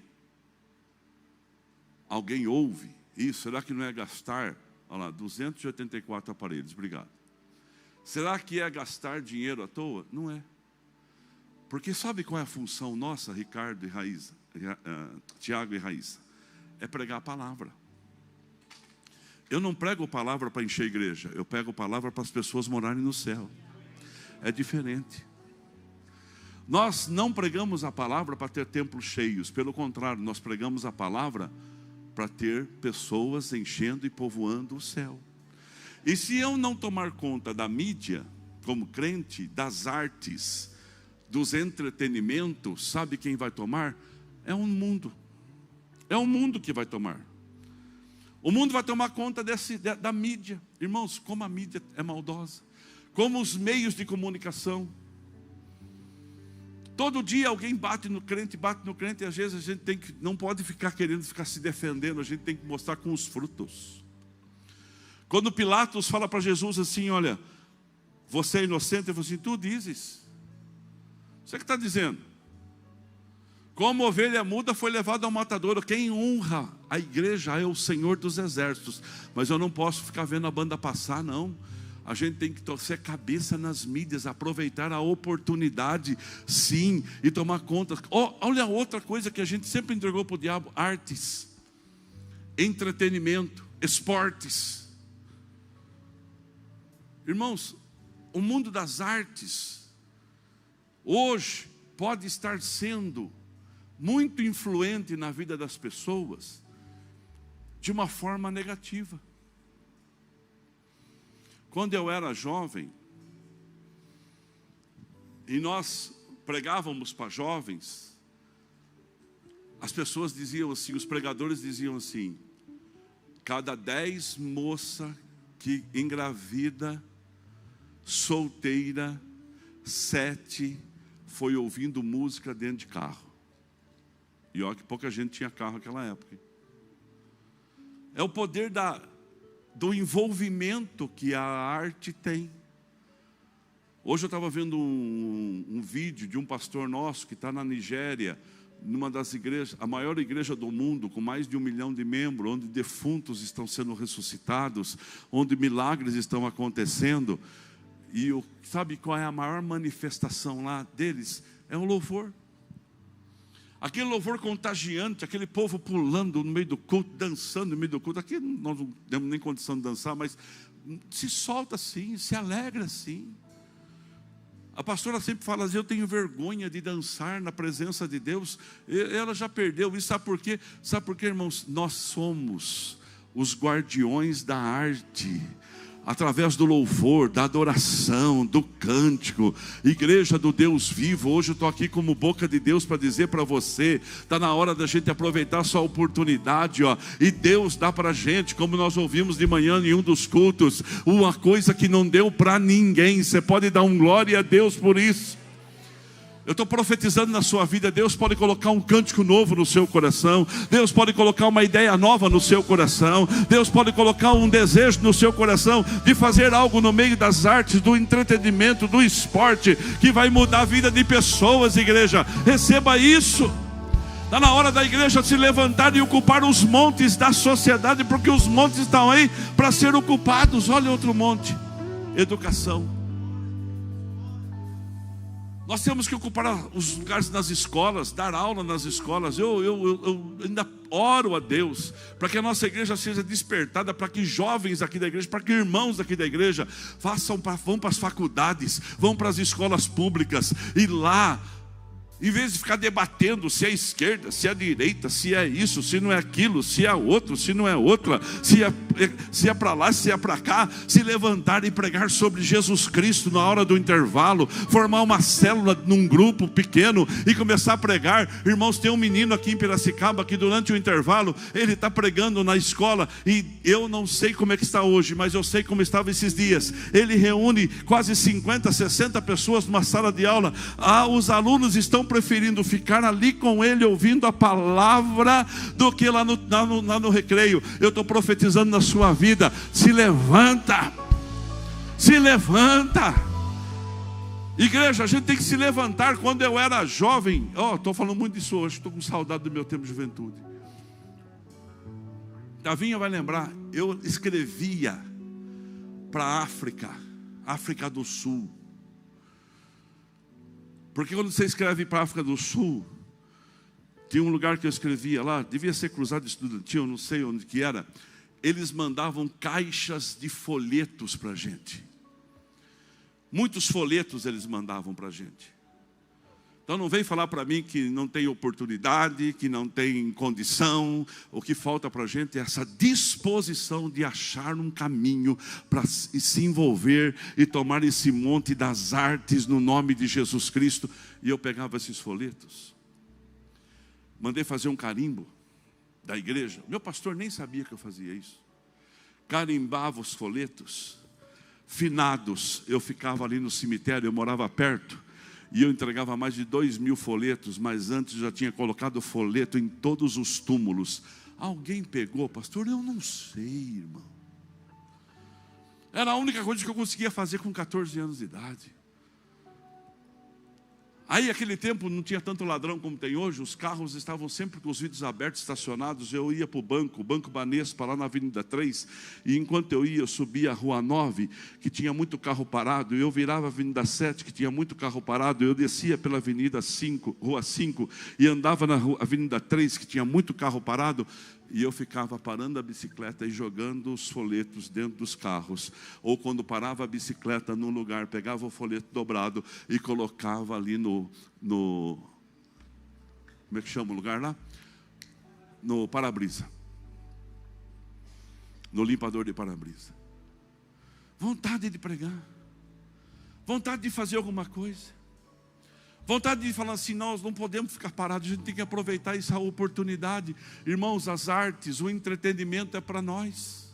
alguém ouve isso? Será que não é gastar, olha lá, 284 aparelhos, obrigado. Será que é gastar dinheiro à toa? Não é. Porque sabe qual é a função nossa, Ricardo e Raíssa, Tiago e Raíssa? É pregar a palavra. Eu não prego palavra para encher a igreja, eu prego palavra para as pessoas morarem no céu. É diferente. Nós não pregamos a palavra para ter templos cheios, pelo contrário, nós pregamos a palavra para ter pessoas enchendo e povoando o céu. E se eu não tomar conta da mídia, como crente, das artes, dos entretenimentos, sabe quem vai tomar? É um mundo. É o mundo que vai tomar. O mundo vai tomar conta da mídia. Irmãos, como a mídia é maldosa. Como os meios de comunicação. Todo dia alguém bate no crente, e às vezes a gente não pode ficar querendo ficar se defendendo, a gente tem que mostrar com os frutos. Quando Pilatos fala para Jesus assim, olha, você é inocente, ele fala assim, tu dizes. Você que está dizendo. Como ovelha muda foi levado ao matadouro. Quem honra a igreja é o Senhor dos Exércitos. Mas eu não posso ficar vendo a banda passar, não. A gente tem que torcer a cabeça nas mídias, aproveitar a oportunidade, sim, e tomar conta. Olha outra coisa que a gente sempre entregou para o diabo, artes, entretenimento, esportes. Irmãos, o mundo das artes, hoje, pode estar sendo muito influente na vida das pessoas, de uma forma negativa. Quando eu era jovem, e nós pregávamos para jovens, as pessoas diziam assim, os pregadores diziam assim, cada 10 moças que engravida, solteira, 7 foi ouvindo música dentro de carro. E olha que pouca gente tinha carro naquela época. É o poder do envolvimento que a arte tem. Hoje eu estava vendo um vídeo de um pastor nosso que está na Nigéria, numa das igrejas, a maior igreja do mundo, com mais de 1 milhão de membros, onde defuntos estão sendo ressuscitados, onde milagres estão acontecendo. E sabe qual é a maior manifestação lá deles? É o louvor. Aquele louvor contagiante, aquele povo pulando no meio do culto, dançando no meio do culto. Aqui nós não temos nem condição de dançar, mas se solta assim, se alegra assim. A pastora sempre fala assim: eu tenho vergonha de dançar na presença de Deus. Ela já perdeu isso. Sabe por quê? Sabe por quê, irmãos? Nós somos os guardiões da arte. Através do louvor, da adoração, do cântico. Igreja do Deus vivo, hoje eu estou aqui como boca de Deus para dizer para você, está na hora da gente aproveitar a sua oportunidade, ó. E Deus dá para a gente, como nós ouvimos de manhã em um dos cultos, uma coisa que não deu para ninguém. Você pode dar um glória a Deus por isso. Eu estou profetizando na sua vida. Deus pode colocar um cântico novo no seu coração. Deus pode colocar uma ideia nova no seu coração. Deus pode colocar um desejo no seu coração de fazer algo no meio das artes, do entretenimento, do esporte, que vai mudar a vida de pessoas, igreja. Receba isso. Está na hora da igreja se levantar e ocupar os montes da sociedade, porque os montes estão aí para ser ocupados. Olha outro monte: educação. Nós temos que ocupar os lugares nas escolas, dar aula nas escolas. Eu ainda oro a Deus para que a nossa igreja seja despertada, para que jovens aqui da igreja, para que irmãos aqui da igreja vão para as faculdades, vão para as escolas públicas, e lá, em vez de ficar debatendo se é esquerda, se é direita, se é isso, se não é aquilo, se é outro, se não é outra, se é para lá, se é para cá, se levantar e pregar sobre Jesus Cristo na hora do intervalo, formar uma célula num grupo pequeno e começar a pregar. Irmãos, tem um menino aqui em Piracicaba que durante o intervalo, ele está pregando na escola, e eu não sei como é que está hoje, mas eu sei como estava esses dias. Ele reúne quase 50, 60 pessoas numa sala de aula. Os alunos estão preferindo ficar ali com ele ouvindo a palavra do que lá no recreio. Eu estou profetizando na sua vida: se levanta, se levanta. Igreja, a gente tem que se levantar. Quando eu era jovem, estou falando muito disso hoje, estou com saudade do meu tempo de juventude. Davinha vai lembrar, eu escrevia para a África do Sul. Porque quando você escreve para a África do Sul, tinha um lugar que eu escrevia lá, devia ser Cruzado Estudantil, não sei onde que era. Eles mandavam caixas de folhetos para a gente. Muitos folhetos eles mandavam para a gente. Então não vem falar para mim que não tem oportunidade, que não tem condição. O que falta para a gente é essa disposição de achar um caminho para se envolver e tomar esse monte das artes no nome de Jesus Cristo. E eu pegava esses folhetos, mandei fazer um carimbo da igreja. Meu pastor nem sabia que eu fazia isso. Carimbava os folhetos. Finados, eu ficava ali no cemitério, eu morava perto, e eu entregava mais de 2.000 folhetos, mas antes já tinha colocado folheto em todos os túmulos. Alguém pegou, pastor? Eu não sei, irmão. Era a única coisa que eu conseguia fazer com 14 anos de idade. Aí, naquele tempo, não tinha tanto ladrão como tem hoje. Os carros estavam sempre com os vidros abertos, estacionados. Eu ia para o Banco Banespa, lá na Avenida 3. E enquanto eu ia, eu subia a Rua 9, que tinha muito carro parado. Eu virava a Avenida 7, que tinha muito carro parado. Eu descia pela Avenida 5, Rua 5, e andava na Avenida 3, que tinha muito carro parado. E eu ficava parando a bicicleta e jogando os folhetos dentro dos carros. Ou quando parava a bicicleta num lugar, pegava o folheto dobrado e colocava ali no como é que chama o lugar lá? No para-brisa. No limpador de para-brisa. Vontade de pregar. Vontade de fazer alguma coisa. Vontade de falar assim, nós não podemos ficar parados, a gente tem que aproveitar essa oportunidade. Irmãos, as artes, o entretenimento é para nós.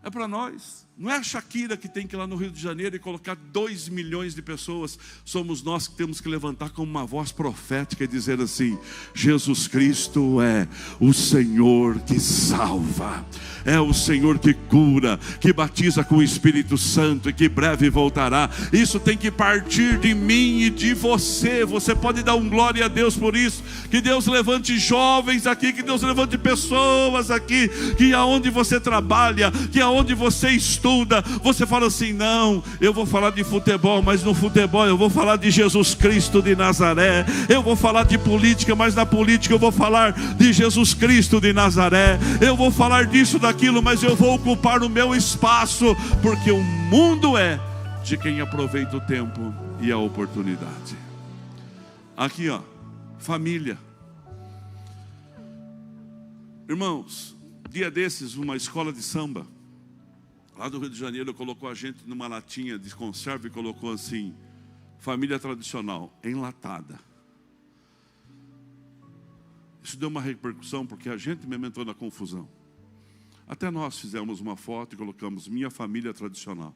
É para nós. Não é a Shakira que tem que ir lá no Rio de Janeiro e colocar 2 milhões de pessoas. Somos nós que temos que levantar como uma voz profética e dizer assim: Jesus Cristo é o Senhor que salva, é o Senhor que cura, que batiza com o Espírito Santo e que breve voltará. Isso tem que partir de mim e de você. Você pode dar um glória a Deus por isso. Que Deus levante jovens aqui, que Deus levante pessoas aqui, que aonde você trabalha, que aonde você estuda, você fala assim: não, eu vou falar de futebol, mas no futebol eu vou falar de Jesus Cristo de Nazaré. Eu vou falar de política, mas na política eu vou falar de Jesus Cristo de Nazaré. Eu vou falar disso, daquilo, mas eu vou ocupar o meu espaço, porque o mundo é de quem aproveita o tempo e a oportunidade. Aqui, ó, família. Irmãos, dia desses, uma escola de samba lá do Rio de Janeiro colocou a gente numa latinha de conserva e colocou assim: família tradicional, enlatada. Isso deu uma repercussão, porque a gente mesmo entrou na confusão. Até nós fizemos uma foto e colocamos minha família tradicional.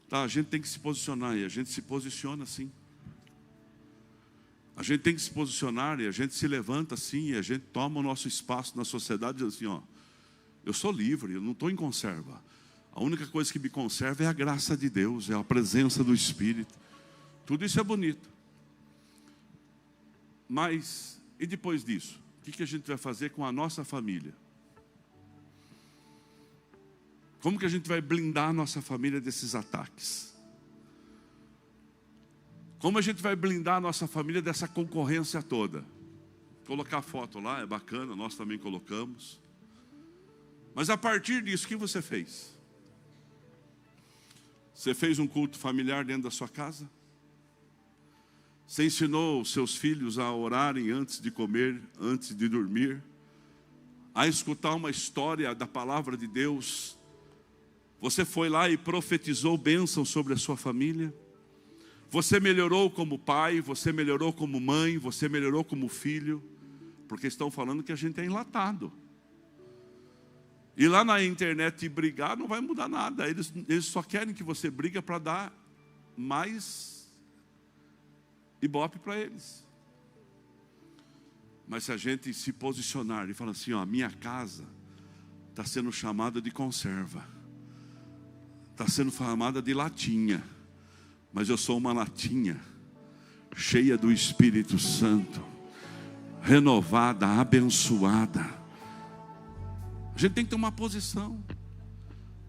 Tá, a gente tem que se posicionar, e a gente se posiciona assim. A gente tem que se posicionar e a gente se levanta assim, e a gente toma o nosso espaço na sociedade e diz assim: ó, eu sou livre, eu não estou em conserva. A única coisa que me conserva é a graça de Deus, é a presença do Espírito. Tudo isso é bonito. Mas, e depois disso? O que a gente vai fazer com a nossa família? Como que a gente vai blindar a nossa família desses ataques? Como a gente vai blindar a nossa família dessa concorrência toda? Colocar foto lá é bacana, nós também colocamos. Mas a partir disso, o que você fez? Você fez um culto familiar dentro da sua casa? Você ensinou os seus filhos a orarem antes de comer, antes de dormir? A escutar uma história da palavra de Deus? Você foi lá e profetizou bênção sobre a sua família? Você melhorou como pai, você melhorou como mãe, você melhorou como filho, porque estão falando que a gente é enlatado. E lá na internet brigar não vai mudar nada. Eles só querem que você brigue para dar mais ibope para eles. Mas se a gente se posicionar e falar assim: ó, minha casa está sendo chamada de conserva, está sendo chamada de latinha, mas eu sou uma latinha cheia do Espírito Santo, renovada, abençoada. A gente tem que tomar posição.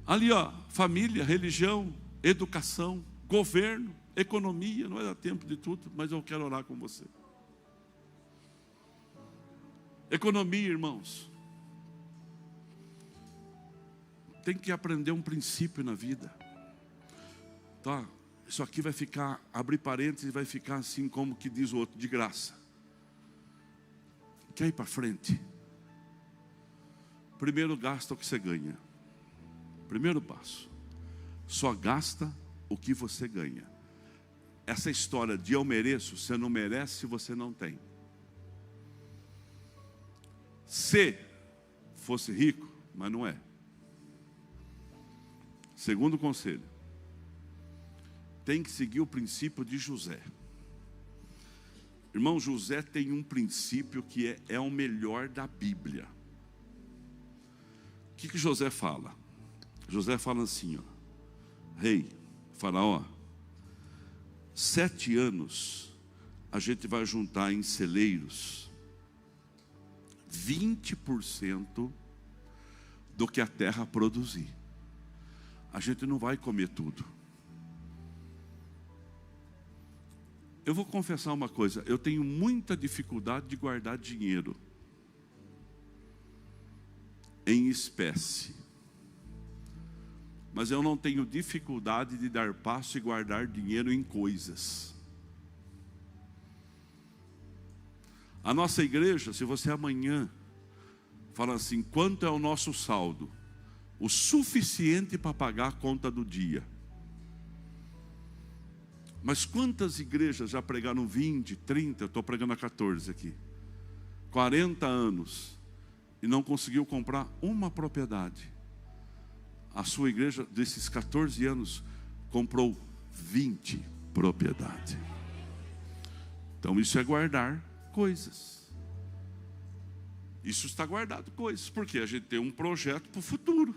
Ali, ó, família, religião, educação, governo, economia. Não vai dar tempo de tudo, mas eu quero orar com você. Economia, irmãos. Tem que aprender um princípio na vida. Tá? Isso aqui vai ficar, abrir parênteses, vai ficar assim como que diz o outro, de graça. Quer ir para frente? Primeiro gasta o que você ganha. Primeiro passo. Só gasta o que você ganha. Essa história de eu mereço, você não merece se você não tem. Se fosse rico, mas não é. Segundo conselho. Tem que seguir o princípio de José. Irmão, José tem um princípio que é o melhor da Bíblia. O que José fala? José fala assim, ó: rei, faraó, 7 anos a gente vai juntar em celeiros 20% do que a terra produzir. A gente não vai comer tudo. Eu vou confessar uma coisa, eu tenho muita dificuldade de guardar dinheiro em espécie. Mas eu não tenho dificuldade de dar passo e guardar dinheiro em coisas. A nossa igreja, se você amanhã fala assim: quanto é o nosso saldo? O suficiente para pagar a conta do dia. Mas quantas igrejas já pregaram 20, 30, eu estou pregando há 14 aqui, 40 anos, e não conseguiu comprar uma propriedade? A sua igreja, desses 14 anos, comprou 20 propriedades. Então isso é guardar coisas. Isso está guardado coisas, porque a gente tem um projeto para o futuro.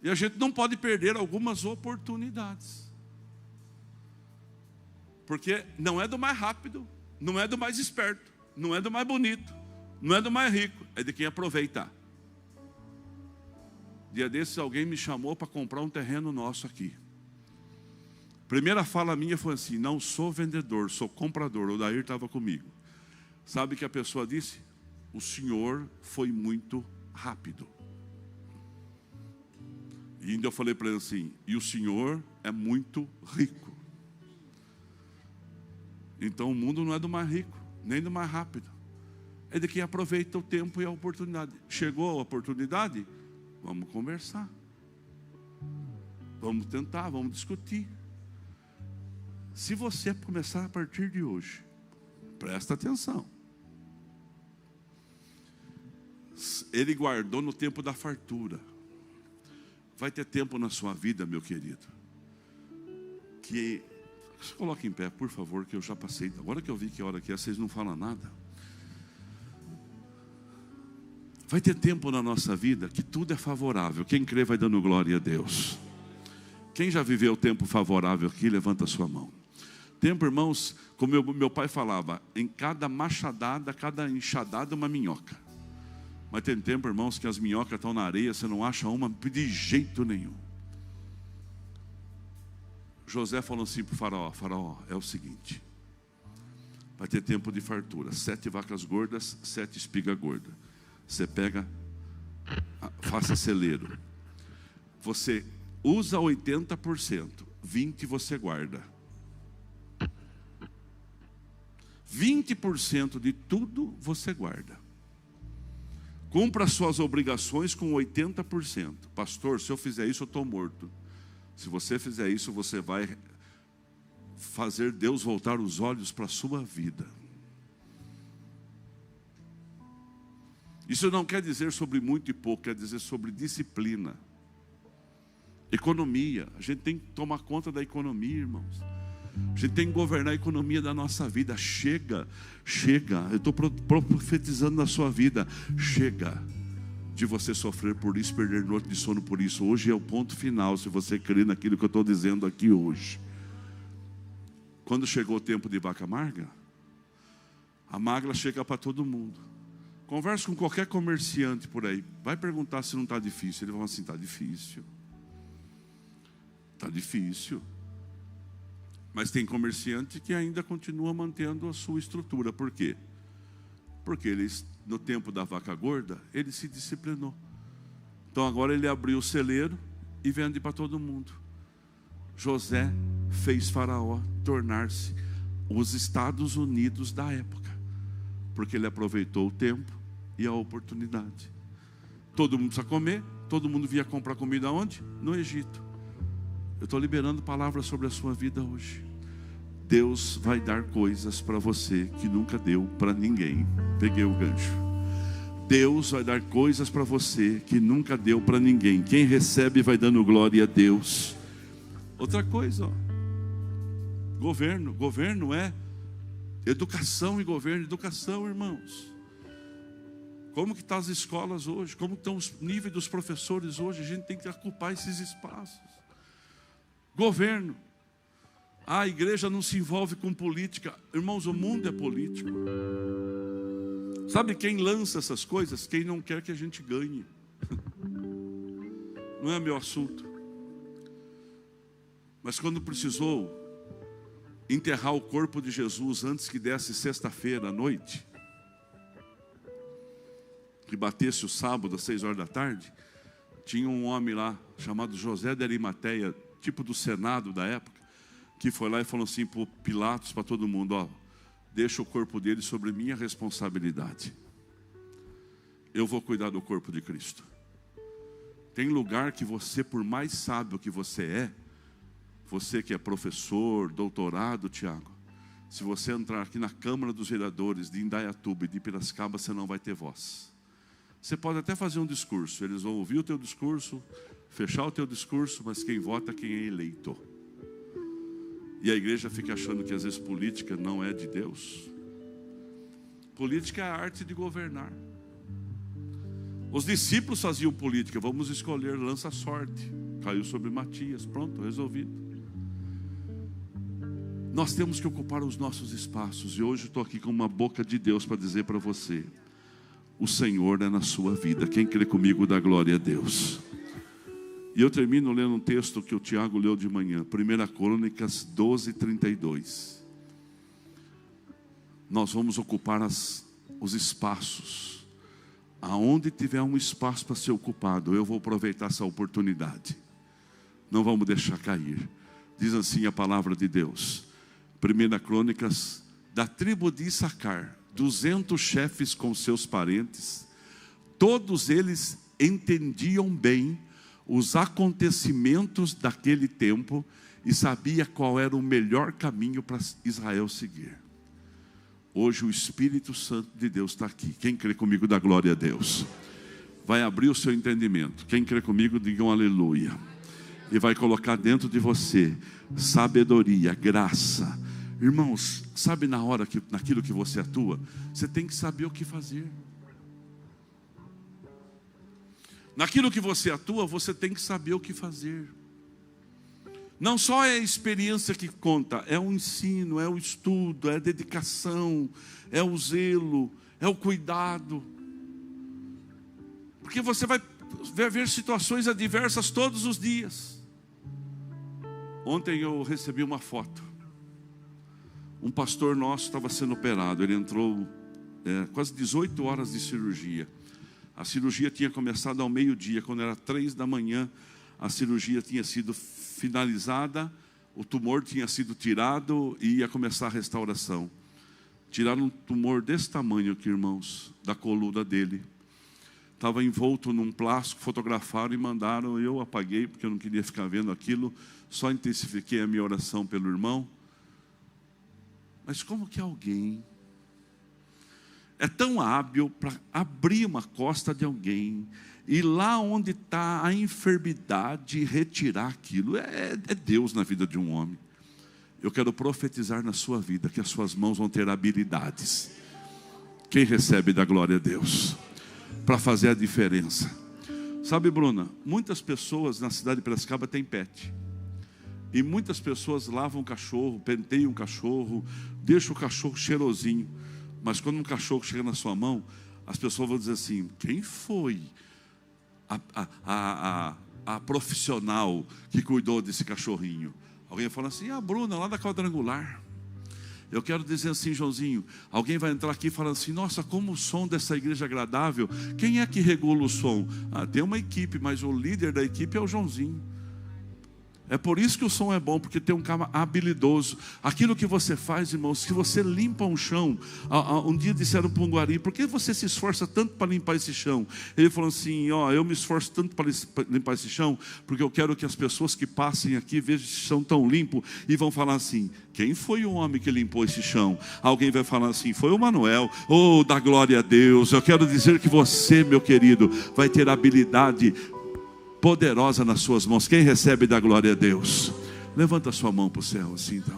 E a gente não pode perder algumas oportunidades. Porque não é do mais rápido, não é do mais esperto, não é do mais bonito, não é do mais rico, é de quem aproveitar. Dia desses alguém me chamou para comprar um terreno nosso aqui. Primeira fala minha foi assim: não sou vendedor, sou comprador. O Dair estava comigo. Sabe o que a pessoa disse? O senhor foi muito rápido. E ainda eu falei para ele assim: e o senhor é muito rico. Então o mundo não é do mais rico, nem do mais rápido. É de quem aproveita o tempo e a oportunidade. Chegou a oportunidade? Vamos conversar. Vamos tentar, vamos discutir. Se você começar a partir de hoje, presta atenção. Ele guardou no tempo da fartura. Vai ter tempo na sua vida, meu querido, que... Se coloque em pé, por favor, que eu já passei. Agora que eu vi que hora que é, vocês não falam nada. Vai ter tempo na nossa vida que tudo é favorável. Quem crê vai dando glória a Deus. Quem já viveu tempo favorável aqui, levanta a sua mão. Tempo, irmãos, como meu pai falava, em cada machadada, cada enxadada, uma minhoca. Mas tem tempo, irmãos, que as minhocas estão na areia, você não acha uma de jeito nenhum. José falou assim para o faraó: faraó, é o seguinte, vai ter tempo de fartura, 7 vacas gordas, 7 espigas gordas. Você pega, faça celeiro. Você usa 80%, 20% você guarda. 20% de tudo você guarda. Cumpra suas obrigações com 80%. Pastor, se eu fizer isso eu estou morto. Se você fizer isso, você vai fazer Deus voltar os olhos para a sua vida. Isso não quer dizer sobre muito e pouco, quer dizer sobre disciplina. Economia, a gente tem que tomar conta da economia, irmãos. A gente tem que governar a economia da nossa vida. Chega, eu estou profetizando na sua vida. Chega de você sofrer por isso, perder noite de sono por isso. Hoje é o ponto final, se você crer naquilo que eu estou dizendo aqui hoje. Quando chegou o tempo de vaca amarga, a magla chega para todo mundo. Conversa com qualquer comerciante por aí, vai perguntar se não está difícil. Ele vai falar assim: está difícil. Está difícil. Mas tem comerciante que ainda continua mantendo a sua estrutura. Por quê? Porque eles, no tempo da vaca gorda, ele se disciplinou. Então agora ele abriu o celeiro e vende para todo mundo. José fez Faraó tornar-se os Estados Unidos da época, porque ele aproveitou o tempo e a oportunidade. Todo mundo precisa comer, todo mundo via comprar comida onde? No Egito. Eu estou liberando palavras sobre a sua vida hoje. Deus vai dar coisas para você que nunca deu para ninguém. Peguei o gancho. Deus vai dar coisas para você que nunca deu para ninguém. Quem recebe vai dando glória a Deus. Outra coisa, ó. Governo é educação e governo. Educação, irmãos. Como que estão as escolas hoje? Como estão os níveis dos professores hoje? A gente tem que ocupar esses espaços. Governo. A igreja não se envolve com política. Irmãos, o mundo é político. Sabe quem lança essas coisas? Quem não quer que a gente ganhe. Não é meu assunto. Mas quando precisou enterrar o corpo de Jesus antes que desse sexta-feira à noite, que batesse o sábado às 6 horas da tarde, tinha um homem lá chamado José de Arimateia, tipo do Senado da época, que foi lá e falou assim para Pilatos, para todo mundo: ó, deixa o corpo dele sobre minha responsabilidade. Eu vou cuidar do corpo de Cristo. Tem lugar que você, por mais sábio que você é, Você que é professor, doutorado, Tiago, se você entrar aqui na Câmara dos Vereadores de Indaiatuba e de Piracicaba, você não vai ter voz. Você pode até fazer um discurso, eles vão ouvir o teu discurso, fechar o teu discurso, mas quem vota é quem é eleito. E a igreja fica achando que às vezes política não é de Deus. Política é a arte de governar. Os discípulos faziam política, vamos escolher, lança sorte. Caiu sobre Matias, pronto, resolvido. Nós temos que ocupar os nossos espaços. E hoje eu estou aqui com uma boca de Deus para dizer para você: o Senhor é na sua vida. Quem crê comigo dá glória a Deus. E eu termino lendo um texto que o Tiago leu de manhã, 1 Crônicas 12:32. Nós vamos ocupar os espaços. Aonde tiver um espaço para ser ocupado, eu vou aproveitar essa oportunidade. Não vamos deixar cair. Diz assim a palavra de Deus. 1 Crônicas, da tribo de Issacar, 200 chefes com seus parentes, todos eles entendiam bem os acontecimentos daquele tempo e sabia qual era o melhor caminho para Israel seguir. Hoje o Espírito Santo de Deus está aqui. Quem crê comigo dá glória a Deus. Vai abrir o seu entendimento. Quem crê comigo, digam aleluia. E vai colocar dentro de você sabedoria, graça. Irmãos, sabe naquilo que você atua, você tem que saber o que fazer. Naquilo que você atua, você tem que saber o que fazer. Não só é a experiência que conta, é o ensino, é o estudo, é a dedicação, é o zelo, é o cuidado. Porque você vai ver situações adversas todos os dias. Ontem eu recebi uma foto. Um pastor nosso estava sendo operado, ele entrou quase 18 horas de cirurgia. A cirurgia tinha começado ao meio-dia, quando era 3 da manhã, a cirurgia tinha sido finalizada, o tumor tinha sido tirado e ia começar a restauração. Tiraram um tumor desse tamanho aqui, irmãos, da coluna dele. Estava envolto num plástico, fotografaram e mandaram. Eu apaguei porque eu não queria ficar vendo aquilo, só intensifiquei a minha oração pelo irmão. Mas como que alguém é tão hábil para abrir uma costa de alguém e lá onde está a enfermidade retirar aquilo? É Deus na vida de um homem. Eu quero profetizar na sua vida que as suas mãos vão ter habilidades. Quem recebe da glória a Deus para fazer a diferença. Sabe, Bruna, muitas pessoas na cidade de Piracicaba têm pet. E muitas pessoas lavam o cachorro, penteiam o cachorro, deixam o cachorro cheirosinho. Mas quando um cachorro chega na sua mão, as pessoas vão dizer assim: quem foi a profissional que cuidou desse cachorrinho? Alguém fala assim: a Bruna, lá da Quadrangular. Eu quero dizer assim, Joãozinho, alguém vai entrar aqui e falar assim: nossa, como o som dessa igreja agradável. Quem é que regula o som? Tem uma equipe, mas o líder da equipe é o Joãozinho. É por isso que o som é bom, porque tem um cara habilidoso. Aquilo que você faz, irmãos, que você limpa um chão. Um dia disseram para um guari: por que você se esforça tanto para limpar esse chão? Ele falou assim: eu me esforço tanto para limpar esse chão, porque eu quero que as pessoas que passem aqui vejam esse chão tão limpo e vão falar assim: quem foi o homem que limpou esse chão? Alguém vai falar assim: foi o Manuel. Oh, dá glória a Deus. Eu quero dizer que você, meu querido, vai ter habilidade poderosa nas suas mãos. Quem recebe da glória a Deus? Levanta a sua mão para o céu assim, então.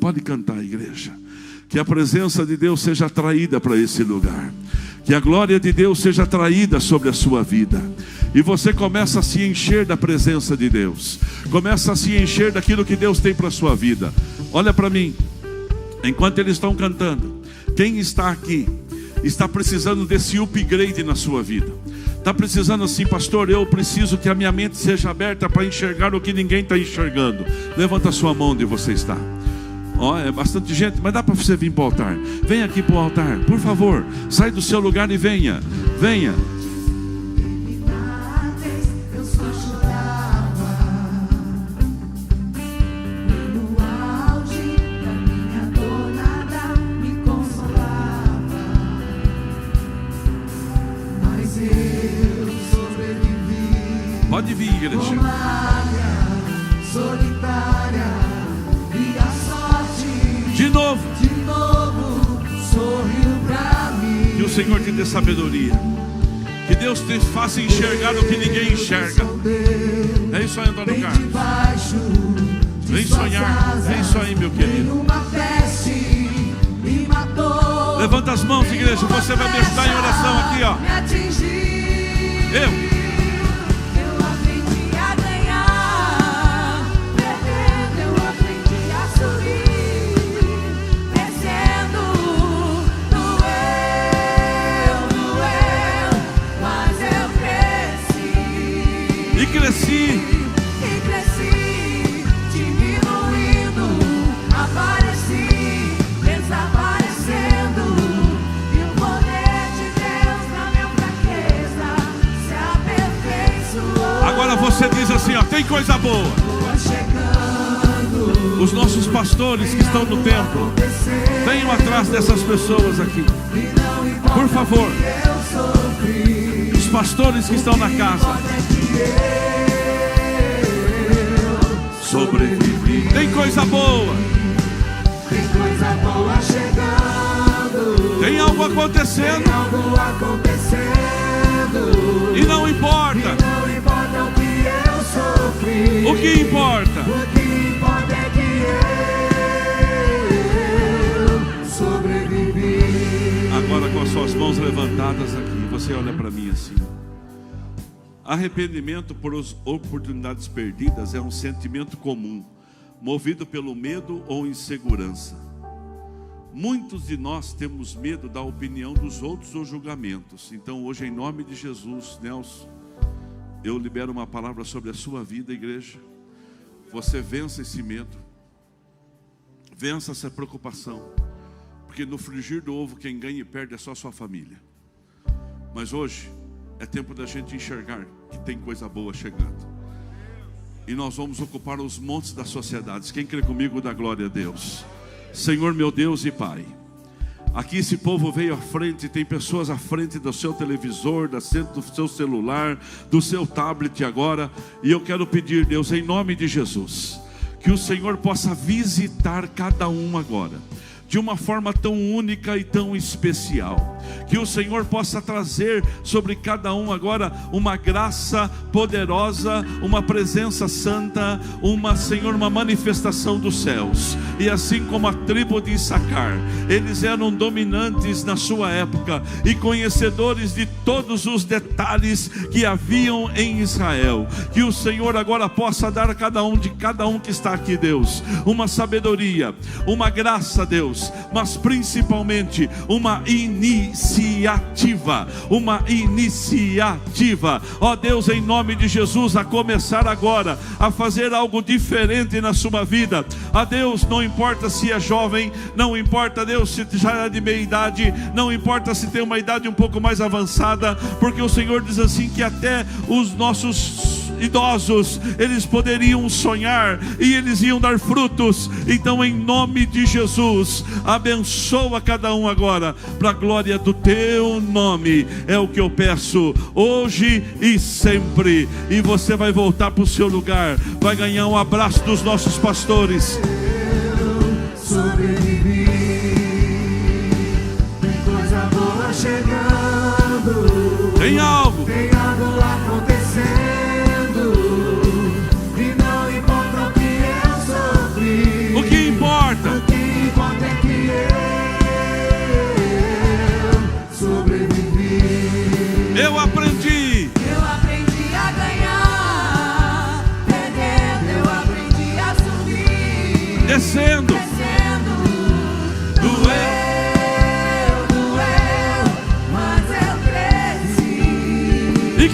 Pode cantar, igreja. Que a presença de Deus seja atraída para esse lugar. Que a glória de Deus seja atraída sobre a sua vida. E você começa a se encher da presença de Deus. Começa a se encher daquilo que Deus tem para a sua vida. Olha para mim. Enquanto eles estão cantando, quem está aqui está precisando desse upgrade na sua vida? Está precisando assim: pastor, eu preciso que a minha mente seja aberta para enxergar o que ninguém está enxergando. Levanta a sua mão onde você está. É bastante gente, mas dá para você vir para o altar. Venha aqui para o altar, por favor. Sai do seu lugar e venha. Venha. Pode vir, igreja. De novo sorriu pra mim. Que o Senhor te dê sabedoria. Que Deus te faça enxergar o que ninguém enxerga. É isso aí, Antônio Carlos. Vem sonhar, vem só aí, meu querido. Levanta as mãos, igreja. Você vai me ajudar em oração aqui, ó. Eu aprendi a ganhar, perdendo, eu aprendi a subir, descendo, doeu, mas eu cresci. E cresci, diminuindo, apareci, desaparecendo. E o poder de Deus na minha fraqueza se aperfeiçoou. Agora você diz assim, ó, tem coisa boa. Os nossos pastores que estão no templo, venham atrás dessas pessoas aqui, por favor. Os pastores que estão na casa, sobrevivi. Tem coisa boa. Tem coisa boa chegando. Tem algo acontecendo. Tem algo acontecendo. E não importa. E não importa o que eu sofri. O que importa? O que importa é que eu sobrevivi. Agora com as suas mãos levantadas aqui, você olha para mim assim. Arrependimento por oportunidades perdidas é um sentimento comum, movido pelo medo ou insegurança. Muitos de nós temos medo da opinião dos outros ou julgamentos. Então hoje, em nome de Jesus, Nelson, eu libero uma palavra sobre a sua vida, igreja. Você vença esse medo, vença essa preocupação, porque no frigir do ovo quem ganha e perde é só a sua família. Mas hoje é tempo da gente enxergar que tem coisa boa chegando. E nós vamos ocupar os montes das sociedades. Quem crê comigo, dá glória a Deus. Senhor meu Deus e Pai, aqui esse povo veio à frente. Tem pessoas à frente do seu televisor, do seu celular, do seu tablet agora. E eu quero pedir, Deus, em nome de Jesus, que o Senhor possa visitar cada um agora, de uma forma tão única e tão especial. Que o Senhor possa trazer sobre cada um agora uma graça poderosa, uma presença santa, uma manifestação dos céus. E assim como a tribo de Issacar, eles eram dominantes na sua época e conhecedores de todos os detalhes que haviam em Israel. Que o Senhor agora possa dar a cada um que está aqui, Deus, uma sabedoria, uma graça, Deus, mas principalmente uma iniciativa, ó Deus, em nome de Jesus, a começar agora a fazer algo diferente na sua vida. A Deus, não importa se é jovem, não importa, Deus, se já é de meia idade, não importa se tem uma idade um pouco mais avançada, porque o Senhor diz assim que até os nossos idosos, eles poderiam sonhar e eles iam dar frutos. Então, em nome de Jesus, abençoa cada um agora, para a glória do teu nome, é o que eu peço, hoje e sempre. E você vai voltar para o seu lugar, vai ganhar um abraço dos nossos pastores. Eu sobrevivi, tem coisa boa chegando, tem algo acontecendo. O que importa é que eu sobrevivi. Eu aprendi a ganhar, perdendo, eu aprendi a subir, descendo, doeu, mas eu cresci. E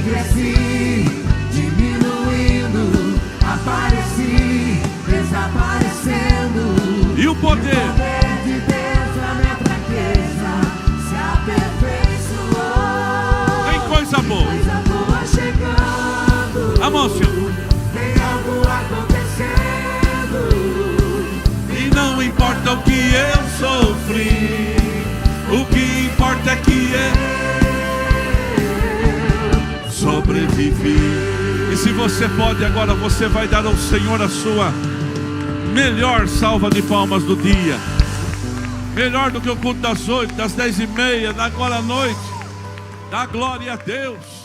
cresci, diminuindo, apareci, desaparecendo. E o poder de Deus na minha fraqueza se aperfeiçoou. Tem coisa boa chegando. A mão, Senhor. Tem algo acontecendo. E não importa o que eu sofri, o que importa é que eu sobrevivi. E se você pode agora, você vai dar ao Senhor a sua Melhor salva de palmas do dia. Melhor do que o culto das 8, das 10h30, agora à noite. Dá glória a Deus.